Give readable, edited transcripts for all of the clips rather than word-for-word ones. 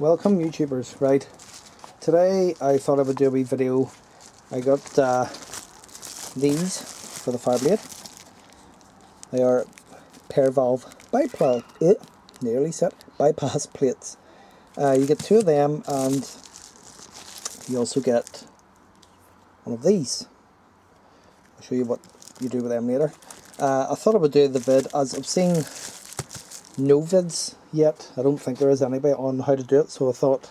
Welcome YouTubers. Right, today I thought I would do a wee video. I got these for the fire blade. They are pair valve bypass plates. You get two of them, and you also get one of these. I'll show you what you do with them later. I thought I would do the vid, as I've seen no vids yet. I don't think there is anybody on how to do it, so I thought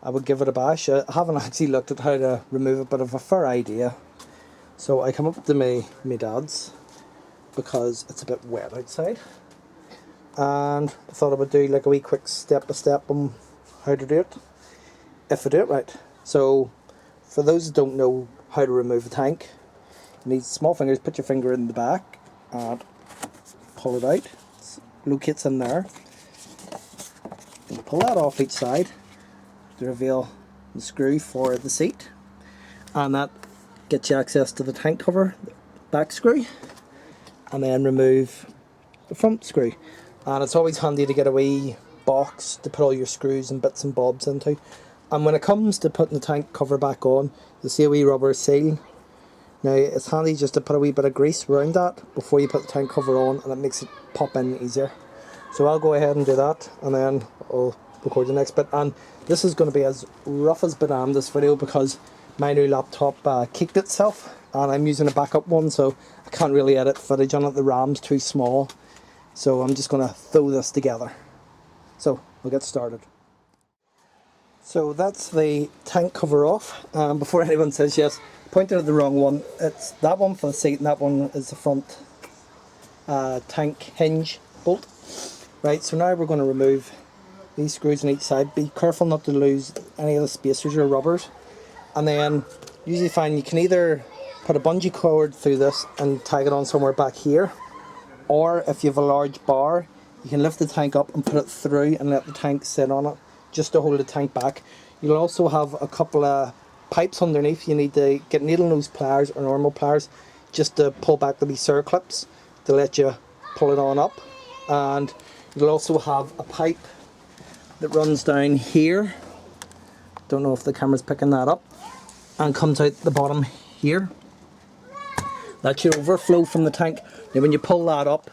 I would give it a bash. I haven't actually looked at how to remove it, but I've a fair idea. So I come up to my dad's because it's a bit wet outside, and I thought I would do like a wee quick step by step on how to do it, if I do it right. So for those who don't know how to remove a tank, you need small fingers. Put your finger in the back and pull it out. Locates in there. You pull that off each side to reveal the screw for the seat, and that gets you access to the tank cover, the back screw, and then remove the front screw. And it's always handy to get a wee box to put all your screws and bits and bobs into. And when it comes to putting the tank cover back on, you'll see a wee rubber seal. Now it's handy just to put a wee bit of grease around that before you put the tank cover on, and it makes it pop in easier. So I'll go ahead and do that, and then I'll record the next bit. And this is going to be as rough as banana, this video, because my new laptop kicked itself, and I'm using a backup one, so I can't really edit footage on it. The RAM's too small, so I'm just going to throw this together. So we'll get started. So that's the tank cover off. Before anyone says yes, pointed at the wrong one. It's that one for the seat, and that one is the front tank hinge bolt. Right, so now we're going to remove these screws on each side. Be careful not to lose any of the spacers or rubbers. And then usually find you can either put a bungee cord through this and tag it on somewhere back here, or if you have a large bar, you can lift the tank up and put it through and let the tank sit on it, just to hold the tank back. You'll also have a couple of pipes underneath. You need to get needle nose pliers or normal pliers just to pull back the wee clips to let you pull it on up. And you'll also have a pipe that runs down here. Don't know if the camera's picking that up, and comes out the bottom here. That should overflow from the tank. Now when you pull that up,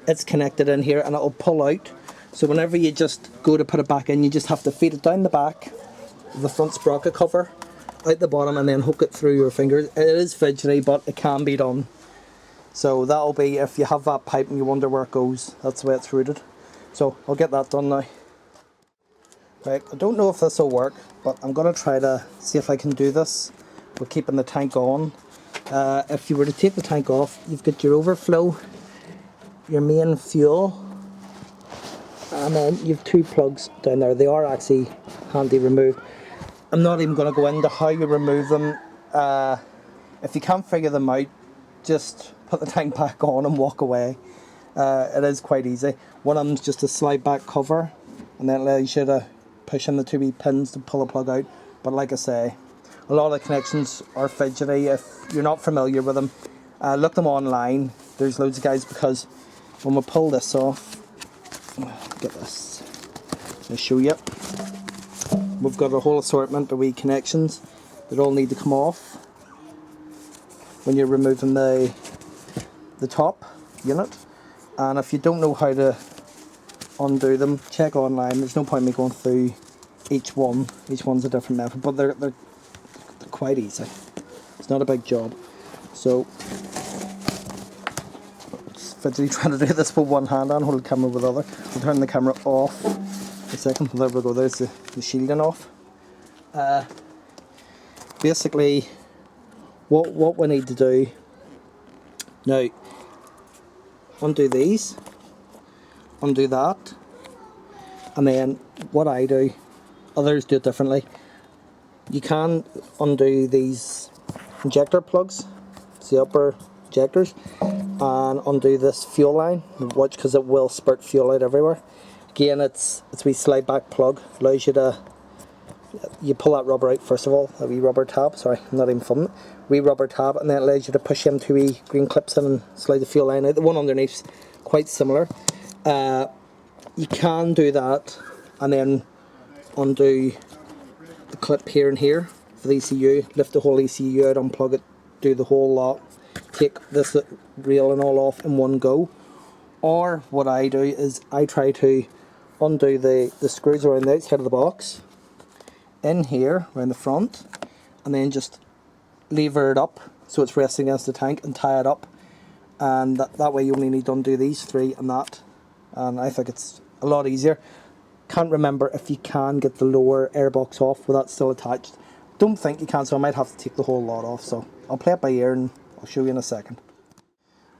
it's connected in here and it'll pull out. So whenever you just go to put it back in, you just have to feed it down the back of the front sprocket cover, out the bottom, and then hook it through your fingers. It is fidgety, but it can be done. So that'll be, if you have that pipe and you wonder where it goes, that's the way it's routed. So I'll get that done now. Right, I don't know if this will work, but I'm going to try to see if I can do this with keeping the tank on. If you were to take the tank off, you've got your overflow, your main fuel, and then you've two plugs down there. They are actually handy removed. I'm not even going to go into how you remove them. If you can't figure them out, just put the tank back on and walk away. It is quite easy. One of them is just a slide back cover, and then allows you to push in the two wee pins to pull the plug out. But like I say, a lot of the connections are fidgety. If you're not familiar with them, look them online. There's loads of guys, because when we pull this off, get this, I'll show you. We've got a whole assortment of wee connections that all need to come off when you're removing the top unit. And if you don't know how to undo them, check online. There's no point in me going through each one. Each one's a different method, but they're quite easy. It's not a big job. So it's fidgety trying to do this with one hand and hold the camera with the other. I'll turn the camera off a second. There we go. There's the shielding off. Basically, what we need to do now, undo these, undo that, and then what I do, others do it differently. You can undo these injector plugs, it's the upper injectors, and undo this fuel line, watch, because it will spurt fuel out everywhere. Again, it's a wee slide back plug, allows you to, you pull that rubber out first of all, a wee rubber tab, sorry, I'm not even filming it, wee rubber tab, and then it allows you to push them two wee green clips in and slide the fuel line out. The one underneath's quite similar. You can do that and then undo the clip here and here for the ECU, lift the whole ECU out, unplug it, do the whole lot, take this reel and all off in one go. Or what I do is I try to undo the screws around the outside of the box, in here, around the front, and then just lever it up so it's resting against the tank and tie it up. And that way you only need to undo these three and that. And I think it's a lot easier. Can't remember if you can get the lower airbox off with that still attached. Don't think you can, so I might have to take the whole lot off. So I'll play it by ear and I'll show you in a second.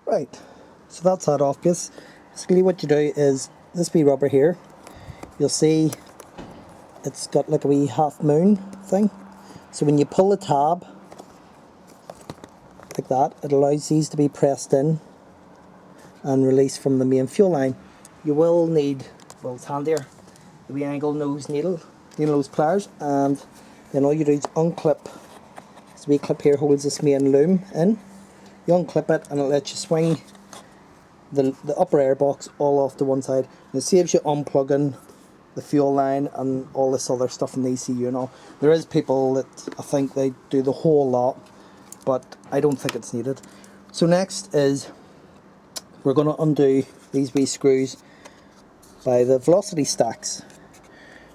Right, so that's that off. Basically what you do is this wee rubber here, you'll see it's got like a wee half moon thing. So when you pull the tab like that, it allows these to be pressed in and released from the main fuel line. You will need, well, it's handier, the wee angle nose needle nose pliers, and then all you do is unclip this wee clip here, holds this main loom in. You unclip it and it lets you swing the upper airbox all off to one side. And it saves you unplugging the fuel line and all this other stuff in the ECU and all. There is people that I think they do the whole lot, but I don't think it's needed. So next is we're going to undo these wee screws by the velocity stacks.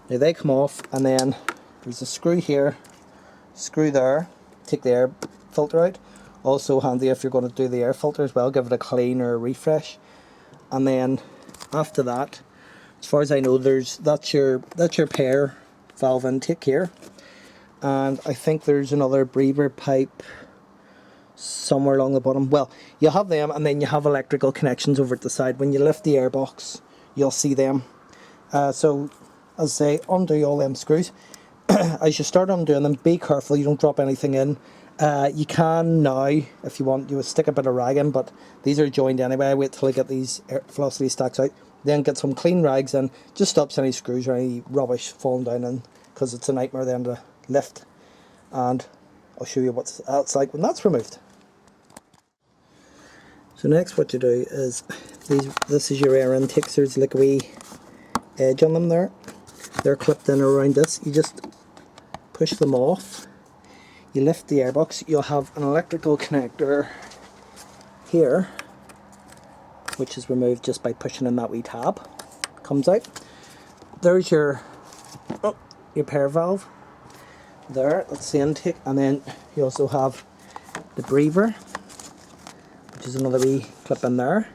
Now they come off, and then there's a screw here, screw there, take the air filter out. Also handy if you're going to do the air filter as well, give it a clean or a refresh. And then after that, as far as I know, that's your pair valve intake here, and I think there's another breather pipe somewhere along the bottom. Well, you have them, and then you have electrical connections over at the side. When you lift the airbox, you'll see them. So as I say, undo all them screws. As you start undoing them, be careful you don't drop anything in. You can now, if you want, you would stick a bit of rag in, but these are joined anyway. Wait till I get these velocity stacks out, then get some clean rags in, just stops any screws or any rubbish falling down in, because it's a nightmare then to lift. And I'll show you what it's like when that's removed. So next what you do is, this is your air intakes. There's like a wee edge on them there. They're clipped in around this. You just push them off. You lift the airbox. You'll have an electrical connector here, which is removed just by pushing in that wee tab. Comes out. There's your pair valve. There, that's the intake, and then you also have the breather, which is another wee clip in there.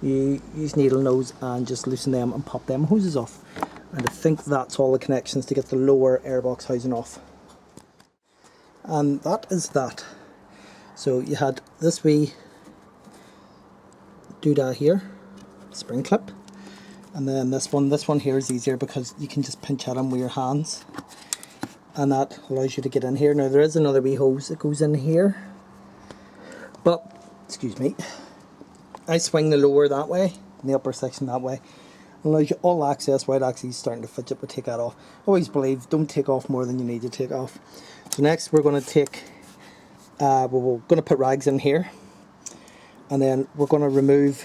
You use needle nose and just loosen them and pop them hoses off. And I think that's all the connections to get the lower airbox housing off. And that is that. So you had this wee doodah here, spring clip, and then this one here is easier because you can just pinch at them with your hands, and that allows you to get in here. Now there is another wee hose that goes in here, but excuse me, I swing the lower that way and the upper section that way. It allows you all access without actually starting to fidget, but take that off. Always believe, don't take off more than you need to take off. So next we're going to take, we're going to put rags in here, and then we're going to remove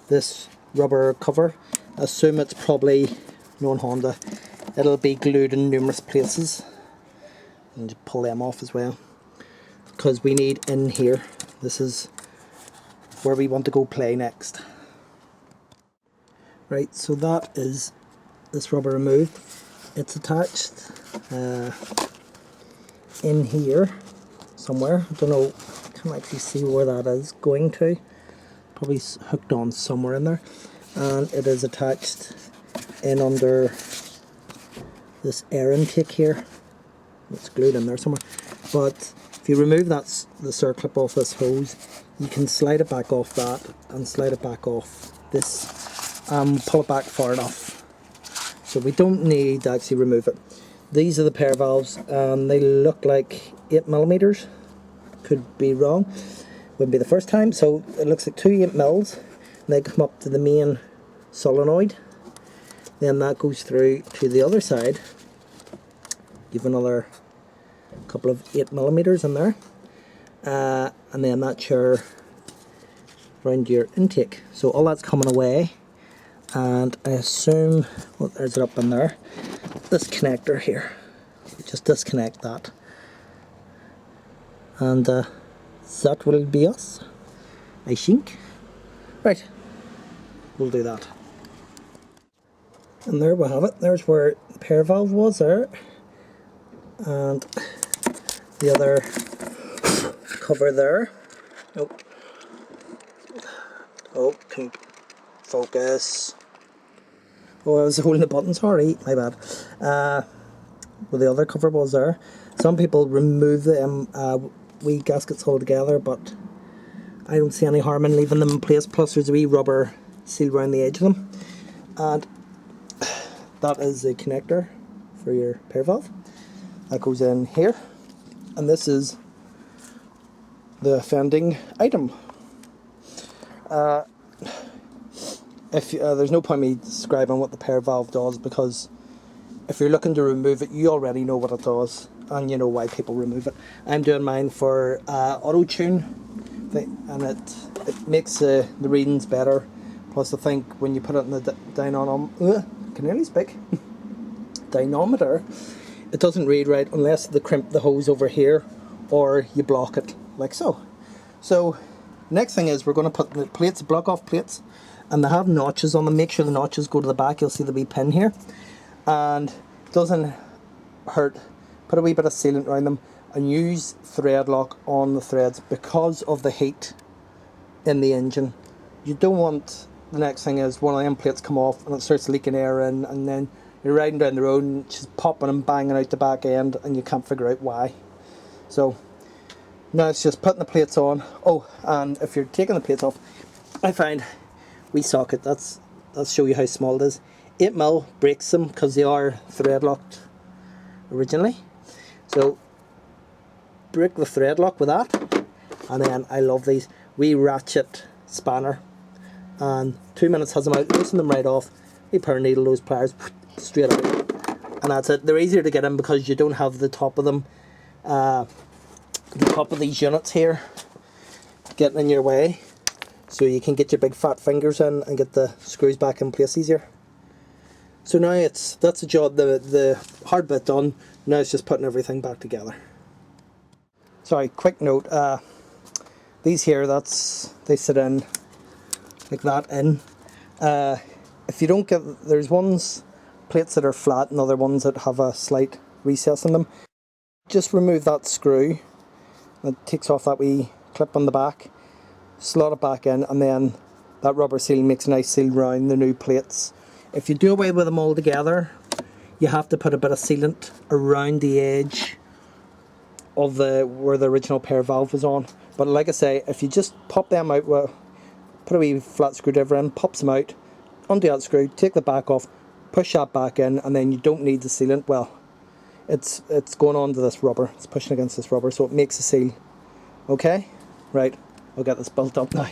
this rubber cover. Assume it's probably non-Honda. It'll be glued in numerous places, and just pull them off as well, because we need in here. This is where we want to go play next. Right, so that is this rubber removed. It's attached in here somewhere. I don't know, can't actually see where that is going to. Probably hooked on somewhere in there. And it is attached in under this air intake here. It's glued in there somewhere. But if you remove that, the circlip off this hose, you can slide it back off that and slide it back off this, pull it back far enough. So we don't need to actually remove it. These are the pair valves, and they look like 8mm. Could be wrong. Wouldn't be the first time. So it looks like two 8mm. They come up to the main solenoid. Then that goes through to the other side. Give another couple of 8mm in there. And then that's your round your intake. So all that's coming away. And I assume, well, there's it up in there. this connector here. Just disconnect that, and that will be us, I think. Right, we'll do that. And there we have it. There's where the pair valve was there, and the other cover there. Oh, can focus. Oh, I was holding the button, sorry, my bad. Well, the other cover was there. Some people remove them wee gaskets altogether, but I don't see any harm in leaving them in place. Plus there's a wee rubber seal around the edge of them. And that is the connector for your pair valve. That goes in here. And this is the offending item. There's no point me describing what the pair valve does, because if you're looking to remove it, you already know what it does and you know why people remove it. I'm doing mine for auto tune, and it makes the readings better. Plus I think when you put it in the dynamometer, can nearly speak, dynamometer, it doesn't read right unless they crimp the hose over here or you block it like so. So next thing is we're going to put the plates, block off plates, and they have notches on them. Make sure the notches go to the back. You'll see the wee pin here, and it doesn't hurt. Put a wee bit of sealant around them and use thread lock on the threads because of the heat in the engine. You don't want, the next thing is one of them plates come off and it starts leaking air in, and then you're riding down the road and it's just popping and banging out the back end and you can't figure out why. So now it's just putting the plates on. Oh, and if you're taking the plates off, I find wee socket, that's show you how small it is. 8mm breaks them because they are thread locked originally. So break the thread lock with that, and then I love these wee ratchet spanner, and 2 minutes has them out. Loosen them right off. We power needle those pliers straight out, and that's it. They're easier to get in because you don't have the top of them, the top of these units here getting in your way, so you can get your big fat fingers in and get the screws back in place easier. So now that's the job, the hard bit done. Now it's just putting everything back together. Sorry, quick note, these here, they sit in like that in. If you don't get, there's plates that are flat and other ones that have a slight recess in them. Just remove that screw that takes off that wee clip on the back, slot it back in, and then that rubber seal makes a nice seal around the new plates. If you do away with them all together, you have to put a bit of sealant around the edge of where the original pair valve was on. But like I say, if you just pop them out, well, put a wee flat screwdriver in, pops them out, undo that screw, take the back off, push that back in, and then you don't need the sealant. Well, it's going on to this rubber, it's pushing against this rubber, so it makes a seal. Okay, right, I'll get this built up now.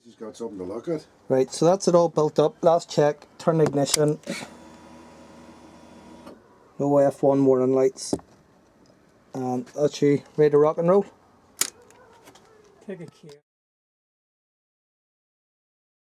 He's got something to look at. Right, so that's it all built up. Last check, turn the ignition. No F1 warning lights. And that's you ready to rock and roll. Take a care.